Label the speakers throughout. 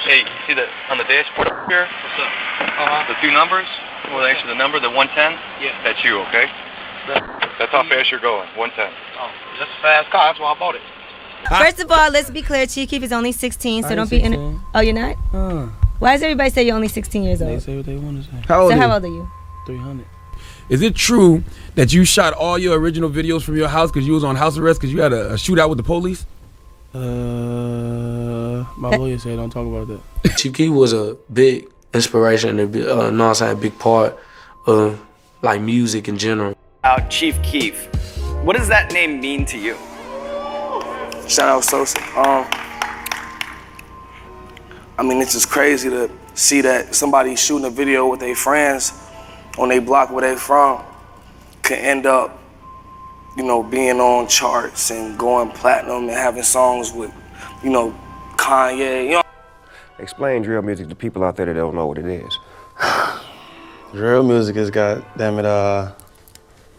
Speaker 1: Hey, you see the on the dashboard up here? What's up? The two numbers? Well, actually the number, the 110? Yeah. That's you, okay? That's how fast you're going, 110. Oh, that's a fast car. That's why I bought it.
Speaker 2: First of all, let's be clear. Chief Keef is only 16, so don't be in it. Oh, you're not? Why does everybody say you're only 16 years old?
Speaker 3: They say what they want to say.
Speaker 2: How old are you?
Speaker 3: 300.
Speaker 4: Is it true that you shot all your original videos from your house because you was on house arrest because you had a shootout with the police?
Speaker 3: My lawyer said don't talk about that.
Speaker 5: Chief Keef was a big inspiration and a big part of like music in general.
Speaker 6: Chief Keef, what does that name mean to you?
Speaker 7: Shout out Sosa. I mean, it's just crazy to see that somebody shooting a video with their friends on their block where they from could end up, you know, being on charts and going platinum and having songs with, you know, Kanye, you know.
Speaker 8: Explain drill music to people out there that don't know what it is.
Speaker 3: Drill music is, goddamn it,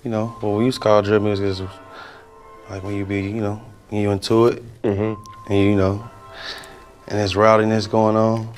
Speaker 3: you know, what we used to call drill music is like when you be, you know, when you into it, and you know, and there's rowdiness going on,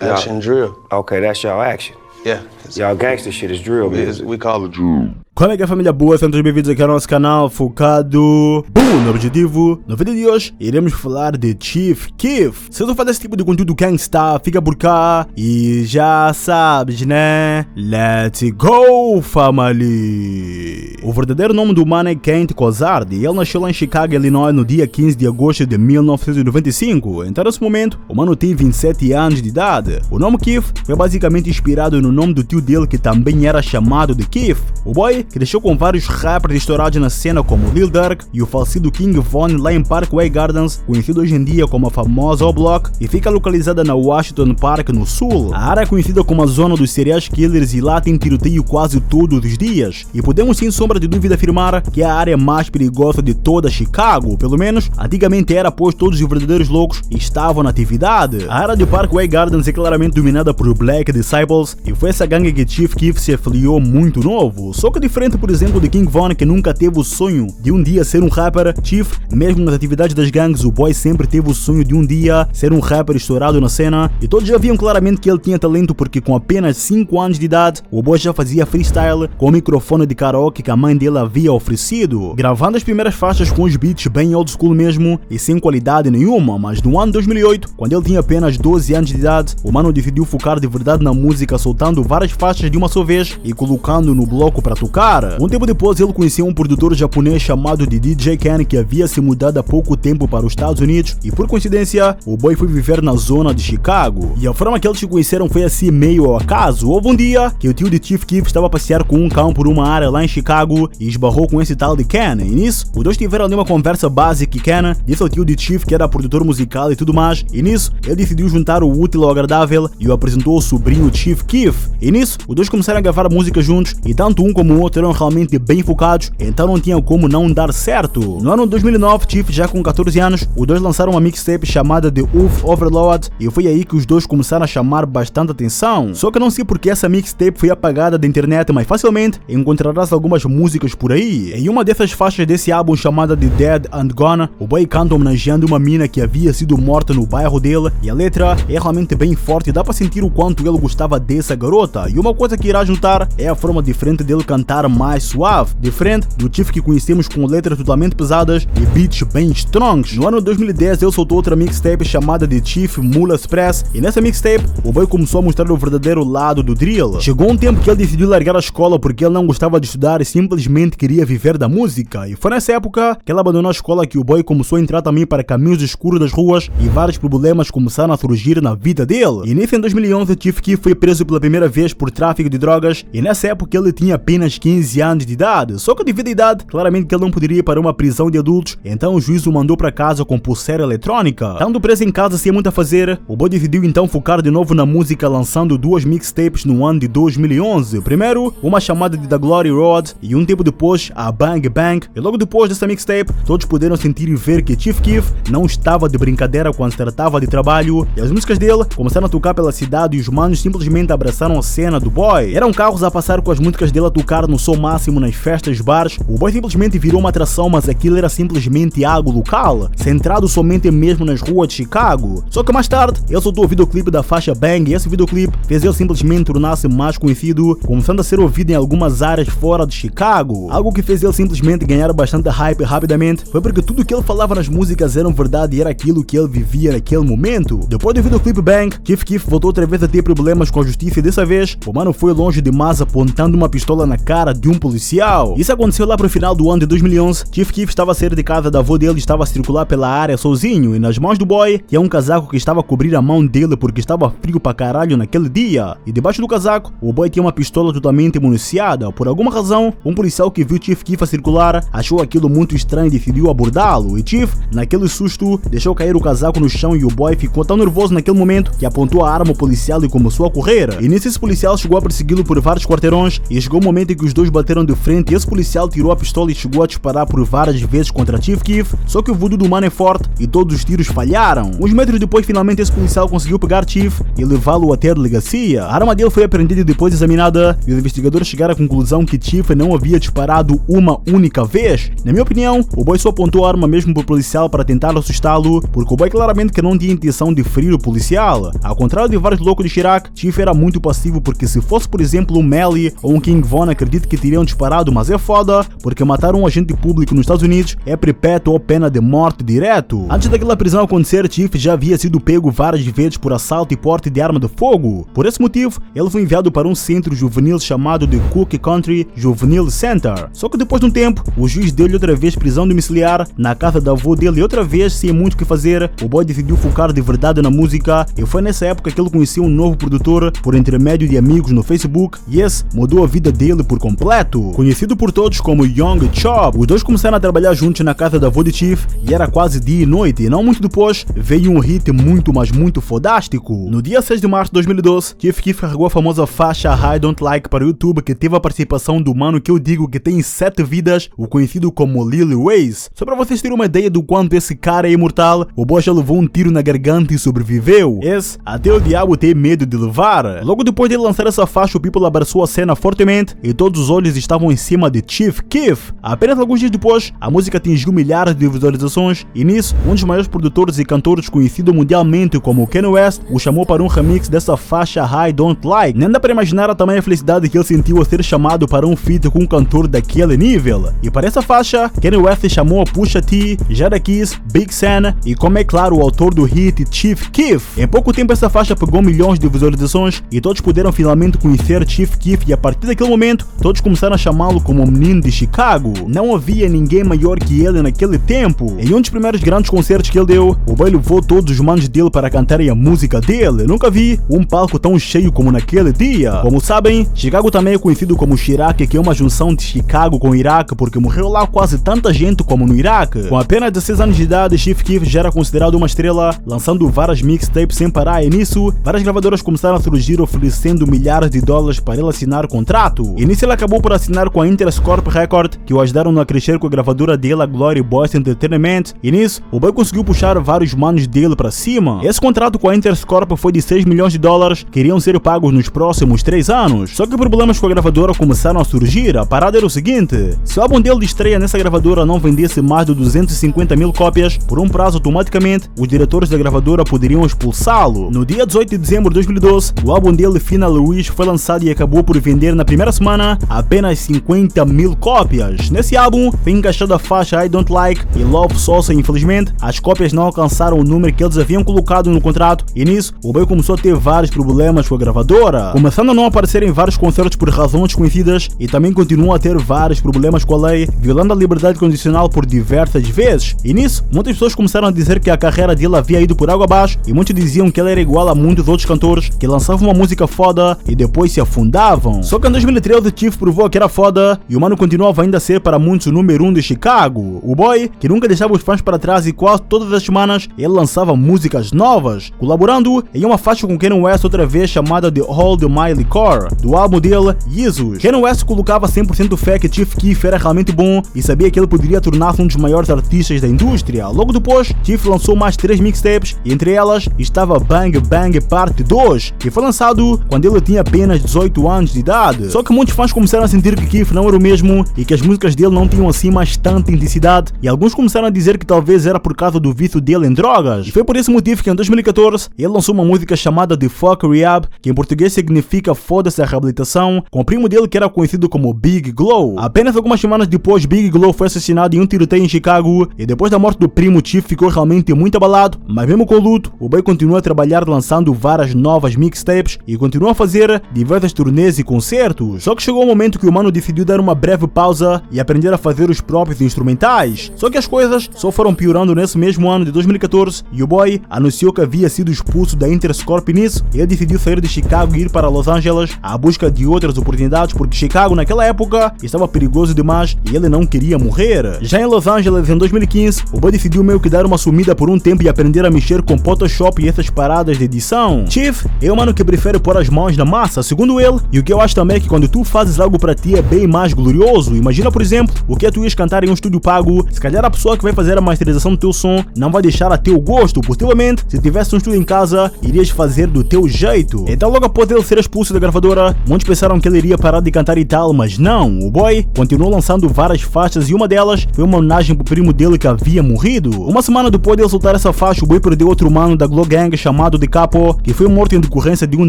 Speaker 3: action drill.
Speaker 8: Okay, that's y'all action.
Speaker 3: Yeah.
Speaker 8: Y'all gangster shit is drill music.
Speaker 3: We call it drill.
Speaker 9: Como é que é, família boa? Sejam todos bem-vindos aqui ao nosso canal focado no objetivo. No vídeo de hoje iremos falar de Chief Keef. Se tu faz esse tipo de conteúdo gangsta, fica por cá e já sabes, né? Let's go, family! O verdadeiro nome do mano é Kent Cozard e ele nasceu lá em Chicago, Illinois, no dia 15 de agosto de 1995. Então, nesse momento, o mano tem 27 anos de idade. O nome Keef foi basicamente inspirado no nome do tio dele, que também era chamado de Keef. O boy que deixou com vários rappers estourados na cena como Lil Durk e o falecido King Von lá em Parkway Gardens, conhecido hoje em dia como a famosa O-Block, e fica localizada na Washington Park, no sul. A área é conhecida como a zona dos serial killers e lá tem tiroteio quase todos os dias. E podemos sem sombra de dúvida afirmar que é a área mais perigosa de toda Chicago, pelo menos antigamente era, pois todos os verdadeiros loucos estavam na atividade. A área de Parkway Gardens é claramente dominada por Black Disciples e foi essa gangue que Chief Keef se afiliou muito novo. Só que diferente, por exemplo, de King Von, que nunca teve o sonho de um dia ser um rapper, Chief, mesmo nas atividades das gangues, o boy sempre teve o sonho de um dia ser um rapper estourado na cena, e todos já viam claramente que ele tinha talento, porque com apenas 5 anos de idade, o boy já fazia freestyle com o microfone de karaoke que a mãe dele havia oferecido, gravando as primeiras faixas com os beats bem old school mesmo e sem qualidade nenhuma. Mas no ano 2008, quando ele tinha apenas 12 anos de idade, o mano decidiu focar de verdade na música, soltando várias faixas de uma só vez e colocando no bloco para tocar. Um tempo depois, ele conheceu um produtor japonês chamado de DJ Ken, que havia se mudado há pouco tempo para os Estados Unidos, e por coincidência, o boy foi viver na zona de Chicago. E a forma que eles se conheceram foi assim meio ao acaso. Houve um dia que o tio de Chief Keef estava a passear com um cão por uma área lá em Chicago e esbarrou com esse tal de Ken. E nisso, os dois tiveram ali uma conversa básica e Ken disse ao tio de Chief que era produtor musical e tudo mais, e nisso, ele decidiu juntar o útil ao agradável e o apresentou ao sobrinho Chief Keef. E nisso, os dois começaram a gravar música juntos e tanto um como o outro eram realmente bem focados, então não tinha como não dar certo. No ano de 2009, Chief, já com 14 anos, os dois lançaram uma mixtape chamada The Wolf Overload e foi aí que os dois começaram a chamar bastante atenção. Só que não sei porque essa mixtape foi apagada da internet, mas facilmente encontrarás algumas músicas por aí. Em uma dessas faixas desse álbum, chamada de Dead and Gone, o boy canta homenageando uma mina que havia sido morta no bairro dele, e a letra é realmente bem forte e dá para sentir o quanto ele gostava dessa garota. E uma coisa que irás notar é a forma diferente dele cantar, mais suave, diferente do Chief que conhecemos, com letras totalmente pesadas e beats bem strongs. No ano de 2010 ele soltou outra mixtape chamada de Chief Mula Express, e nessa mixtape o boy começou a mostrar o verdadeiro lado do drill. Chegou um tempo que ele decidiu largar a escola porque ele não gostava de estudar e simplesmente queria viver da música, e foi nessa época que ele abandonou a escola que o boy começou a entrar também para caminhos escuros das ruas e vários problemas começaram a surgir na vida dele. E nisso, em 2011, Chief Keef foi preso pela primeira vez por tráfico de drogas, e nessa época ele tinha apenas 15 anos de idade. Só que devido à idade, claramente que ele não poderia ir para uma prisão de adultos, então o juiz o mandou para casa com pulseira eletrônica. Estando preso em casa sem muito a fazer, o boy decidiu então focar de novo na música, lançando 2 mixtapes no ano de 2011. Primeiro, uma chamada de The Glory Road, e um tempo depois, a Bang Bang. E logo depois dessa mixtape, todos puderam sentir e ver que Chief Keef não estava de brincadeira quando se tratava de trabalho, e as músicas dele começaram a tocar pela cidade e os manos simplesmente abraçaram a cena do boy. Eram carros a passar com as músicas dele a tocar no sucesso ao máximo nas festas, bares, o boy simplesmente virou uma atração, mas aquilo era simplesmente algo local, centrado somente mesmo nas ruas de Chicago. Só que mais tarde, ele soltou o videoclipe da faixa Bang e esse videoclipe fez ele simplesmente tornar-se mais conhecido, começando a ser ouvido em algumas áreas fora de Chicago. Algo que fez ele simplesmente ganhar bastante hype rapidamente foi porque tudo que ele falava nas músicas era verdade e era aquilo que ele vivia naquele momento. Depois do videoclipe Bang, Chief Keef voltou outra vez a ter problemas com a justiça e dessa vez, o mano foi longe demais apontando uma pistola na cara de um policial. Isso aconteceu lá pro final do ano de 2011. Chief Keef estava a sair de casa da avó dele e estava a circular pela área sozinho, e nas mãos do boy tinha um casaco que estava a cobrir a mão dele porque estava frio pra caralho naquele dia. E debaixo do casaco, o boy tinha uma pistola totalmente municiada. Por alguma razão, um policial que viu Chief Keef a circular achou aquilo muito estranho e decidiu abordá-lo. E Chief, naquele susto, deixou cair o casaco no chão e o boy ficou tão nervoso naquele momento que apontou a arma ao policial e começou a correr. E nisso esse policial chegou a persegui-lo por vários quarteirões e chegou o momento em que os dois bateram de frente e esse policial tirou a pistola e chegou a disparar por várias vezes contra Chief Keef, só que o voodoo do mano é forte e todos os tiros falharam. Uns metros depois, finalmente esse policial conseguiu pegar Chief e levá-lo até a delegacia. A arma dele foi apreendida e depois examinada e os investigadores chegaram à conclusão que Chief não havia disparado uma única vez. Na minha opinião, o boy só apontou a arma mesmo pro policial para tentar assustá-lo, porque o boy claramente que não tinha intenção de ferir o policial. Ao contrário de vários loucos de Chirac, Chief era muito passivo, porque se fosse por exemplo um Melly ou um King Von, acredito que teriam disparado, mas é foda, porque matar um agente público nos Estados Unidos é perpétuo ou pena de morte direto. Antes daquela prisão acontecer, Chief já havia sido pego várias vezes por assalto e porte de arma de fogo. Por esse motivo, ele foi enviado para um centro juvenil chamado de Cook Country Juvenile Center. Só que depois de um tempo, o juiz deu-lhe outra vez prisão domiciliar na casa da avó dele e outra vez, sem muito o que fazer, o boy decidiu focar de verdade na música e foi nessa época que ele conheceu um novo produtor por intermédio de amigos no Facebook e esse mudou a vida dele por completo. Conhecido por todos como Young Chop, os dois começaram a trabalhar juntos na casa da avó de Chief e era quase dia e noite, e não muito depois veio um hit muito, mas muito fodástico. No dia 6 de março de 2012, Chief Keef carregou a famosa faixa I Don't Like para o YouTube, que teve a participação do mano que eu digo que tem 7 vidas, o conhecido como Lil Waze. Só para vocês terem uma ideia do quanto esse cara é imortal, o boy já levou um tiro na garganta e sobreviveu. Esse, até o diabo tem medo de levar. Logo depois de lançar essa faixa, o people abraçou a cena fortemente e todos os olhos estavam em cima de Chief Keef. Apenas alguns dias depois, a música atingiu milhares de visualizações e nisso, um dos maiores produtores e cantores conhecido mundialmente como Kanye West o chamou para um remix dessa faixa I Don't Like. Nem dá para imaginar a tamanha felicidade que ele sentiu a ser chamado para um feat com um cantor daquele nível. E para essa faixa, Kanye West chamou a Pusha T, Jadakiss, Big Sean e, como é claro, o autor do hit Chief Keef. Em pouco tempo essa faixa pegou milhões de visualizações e todos puderam finalmente conhecer Chief Keef, e a partir daquele momento todos começaram a chamá-lo como o menino de Chicago. Não havia ninguém maior que ele naquele tempo. Em um dos primeiros grandes concertos que ele deu, o boy levou todos os manos dele para cantarem a música dele. Eu nunca vi um palco tão cheio como naquele dia. Como sabem, Chicago também é conhecido como Chirac, que é uma junção de Chicago com o Iraque, porque morreu lá quase tanta gente como no Iraque. Com apenas 16 anos de idade, Chief Keef já era considerado uma estrela, lançando várias mixtapes sem parar, e nisso, várias gravadoras começaram a surgir oferecendo milhares de dólares para ele assinar contrato. E nisso ele acabou por assinar com a Interscope Record, que o ajudaram a crescer com a gravadora dele, a Glory Boys Entertainment, e nisso, o boy conseguiu puxar vários manos dele para cima. Esse contrato com a Interscope foi de 6 milhões de dólares, que iriam ser pagos nos próximos 3 anos. Só que problemas com a gravadora começaram a surgir. A parada era o seguinte: se o álbum dele de estreia nessa gravadora não vendesse mais de 250 mil cópias por um prazo, automaticamente os diretores da gravadora poderiam expulsá-lo. No dia 18 de dezembro de 2012, o álbum dele, Final Wish, foi lançado e acabou por vender na primeira semana apenas 50 mil cópias. Nesse álbum foi encaixada a faixa I Don't Like e Love Sauce. Infelizmente, as cópias não alcançaram o número que eles haviam colocado no contrato, e nisso o boy começou a ter vários problemas com a gravadora, começando a não aparecer em vários concertos por razões desconhecidas, e também continuou a ter vários problemas com a lei, violando a liberdade condicional por diversas vezes. E nisso, muitas pessoas começaram a dizer que a carreira dele havia ido por água abaixo, e muitos diziam que ele era igual a muitos outros cantores que lançavam uma música foda e depois se afundavam. Só que em 2013 Chief provou que era foda e o mano continuava ainda a ser para muitos o número 1 de Chicago. O boy, que nunca deixava os fãs para trás, e quase todas as semanas ele lançava músicas novas, colaborando em uma faixa com Kanye West outra vez chamada The Hold My Liquor, do álbum dele Jesus. Kanye West colocava 100% fé que Chief Keef era realmente bom e sabia que ele poderia tornar-se um dos maiores artistas da indústria. Logo depois, Chief lançou mais 3 mixtapes e entre elas estava Bang Bang Parte 2, que foi lançado quando ele tinha apenas 18 anos de idade. Só que muitos fãs começaram começaram a sentir que Keef não era o mesmo e que as músicas dele não tinham assim mais tanta intensidade, e alguns começaram a dizer que talvez era por causa do vício dele em drogas. E foi por esse motivo que em 2014 ele lançou uma música chamada The Fuck Rehab, que em português significa Foda-se a Reabilitação, com o primo dele que era conhecido como Big Glow. Apenas algumas semanas depois, Big Glow foi assassinado em um tiroteio em Chicago, e depois da morte do primo, Chief ficou realmente muito abalado, mas mesmo com o luto, o boy continua a trabalhar lançando várias novas mixtapes e continua a fazer diversas turnês e concertos. Só que chegou o momento que o mano decidiu dar uma breve pausa e aprender a fazer os próprios instrumentais. Só que as coisas só foram piorando nesse mesmo ano de 2014 e o boy anunciou que havia sido expulso da Interscope. Nisso, ele decidiu sair de Chicago e ir para Los Angeles à busca de outras oportunidades, porque Chicago naquela época estava perigoso demais e ele não queria morrer. Já em Los Angeles, em 2015, o boy decidiu meio que dar uma sumida por um tempo e aprender a mexer com Photoshop e essas paradas de edição. Chief é o mano que prefere pôr as mãos na massa, segundo ele, e o que eu acho também é que quando tu fazes algo para ti é bem mais glorioso. Imagina, por exemplo, o que é tu ias cantar em um estúdio pago, se calhar a pessoa que vai fazer a masterização do teu som não vai deixar a teu gosto, possivelmente, se tivesse um estúdio em casa, irias fazer do teu jeito. Então logo após ele ser expulso da gravadora, muitos pensaram que ele iria parar de cantar e tal, mas não, o boy continuou lançando várias faixas e uma delas foi uma homenagem pro primo dele que havia morrido. Uma semana depois de ele soltar essa faixa, o boy perdeu outro mano da Glow Gang chamado De Capo, que foi morto em decorrência de um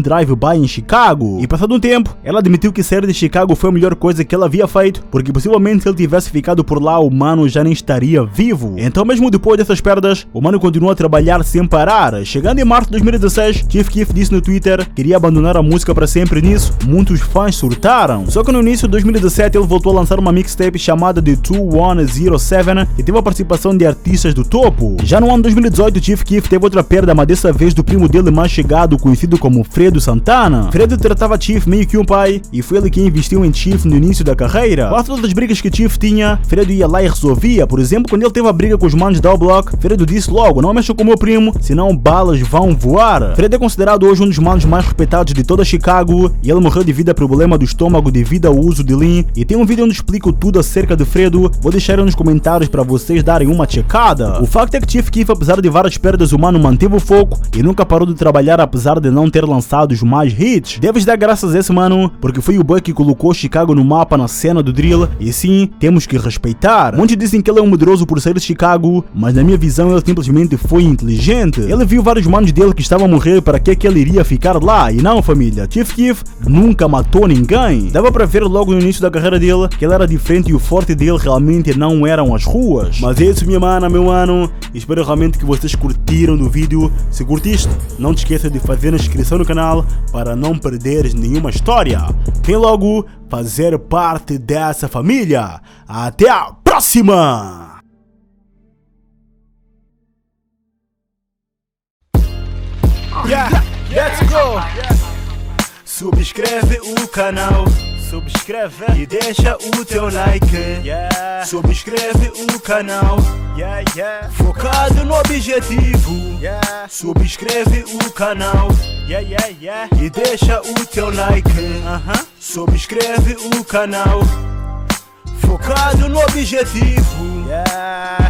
Speaker 9: drive-by em Chicago. E passado um tempo, ela admitiu que sair de Chicago foi a melhor coisa que ela havia feito, porque possivelmente se ele tivesse ficado por lá, o mano já nem estaria vivo. Então mesmo depois dessas perdas, o mano continuou a trabalhar sem parar. Chegando em março de 2016, Chief Keef disse no Twitter que queria abandonar a música para sempre. Nisso, muitos fãs surtaram. Só que no início de 2017 ele voltou a lançar uma mixtape chamada The 2107, que teve a participação de artistas do topo. Já no ano de 2018, Chief Keef teve outra perda, mas dessa vez do primo dele mais chegado, conhecido como Fredo Santana. Fredo tratava Chief meio que um pai, e foi ele que investiu em Chief no início da carreira. Quase todas as brigas que Chief tinha, Fredo ia lá e resolvia. Por exemplo, quando ele teve a briga com os manos da O-Block, Fredo disse logo: não mexa com o meu primo, senão balas vão voar. Fredo é considerado hoje um dos manos mais respeitados de toda Chicago, e ele morreu devido a problema do estômago devido ao uso de lean. E tem um vídeo onde explico tudo acerca de Fredo, vou deixar aí nos comentários para vocês darem uma checada. O facto é que Chief Keef, apesar de várias perdas, o mano manteve o foco e nunca parou de trabalhar, apesar de não ter lançado os mais hits. Deves dar graças a esse mano, porque foi o boy que colocou Chicago no mapa na cena do drill, e sim, temos que respeitar. Muitos dizem que ele é um medroso por sair de Chicago, mas na minha visão ele simplesmente foi inteligente. Ele viu vários manos dele que estavam a morrer, para que ele iria ficar lá? E não, família, Chief Keef nunca matou ninguém. Dava para ver logo no início da carreira dele que ele era diferente e o forte dele realmente não eram as ruas. Mas é isso, minha mana, meu mano. Espero realmente que vocês curtiram do vídeo. Se curtiste, não te esqueça de fazer a inscrição no canal para não perderes nenhuma história. Vem logo fazer parte dessa família. Até a próxima! Yeah, let's go! Subscreve o canal, subscreve e deixa o teu like. Yeah. Subscreve o canal, yeah, yeah. Focado no objetivo. Yeah. Subscreve o canal, yeah, yeah, yeah. E deixa o teu like. Subscreve o canal, focado no objetivo. Yeah.